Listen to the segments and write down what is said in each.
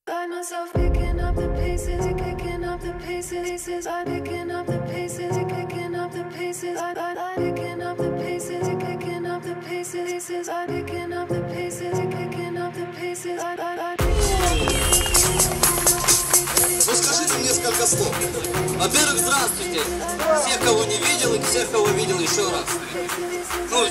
Find myself picking up the pieces, you're kicking up the pieces. I'm picking up the pieces, you're kicking up the pieces. I'm picking up the pieces, you're kicking up the pieces. I'm picking up the pieces, you're kicking up the pieces. Ну скажите несколько слов. Во-первых, здравствуйте. Всех, кого не видел, и всех, кого видел, еще раз. Ну,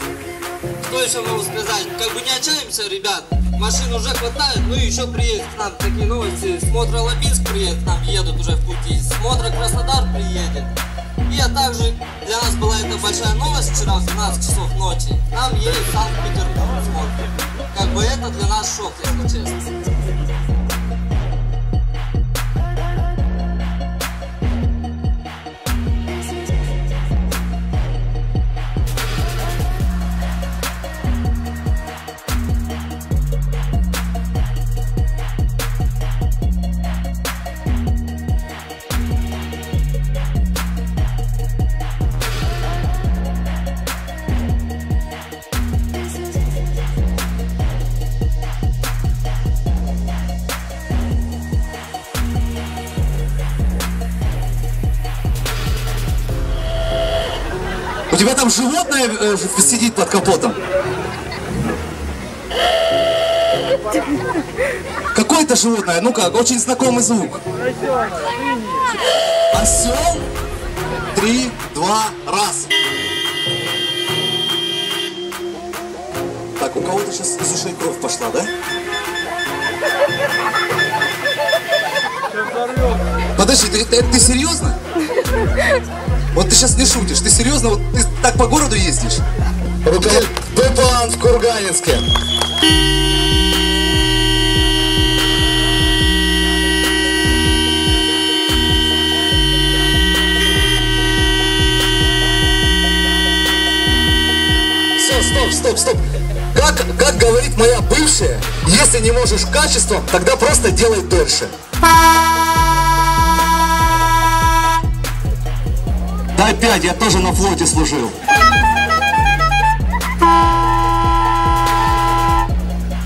что еще могу сказать? Как бы не отчаиваемся, ребят. Машин уже хватает, ну и еще приедет к нам такие новости. Смотра Лабинск приедет к нам, едут уже в пути. Смотра Краснодар приедет. И также для нас была эта большая новость вчера в 12 часов ночи. Нам едет Санкт-Петербург смотрит. Как бы это для нас шок, если честно. У тебя там животное сидит под капотом? Какое это животное? Ну как, очень знакомый звук. Осел. 3, 2, раз. Так, у кого-то сейчас из ушей кровь пошла, да? Подожди, ты серьезно? Вот ты сейчас не шутишь, ты серьезно? Вот ты так по городу ездишь? Пепан в Курганинске. Все, стоп. Как говорит моя бывшая, если не можешь качеством, тогда просто делай дольше. Да опять, я тоже на флоте служил.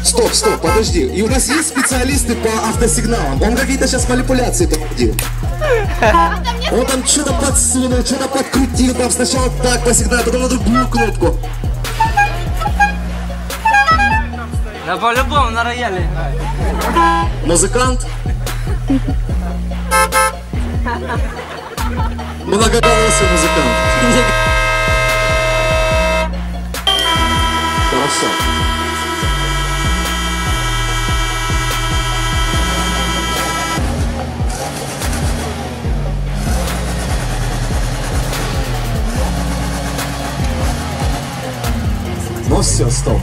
Стоп, подожди. И у нас есть специалисты по автосигналам. Он какие-то сейчас манипуляции проводил. Он там что-то подсунул, что-то подкрутил. Там сначала так по сигналу, потом на другую кнопку. Да по-любому на рояле. Музыкант. Многоголосый музыкант. Хорошо. Ну все, стоп.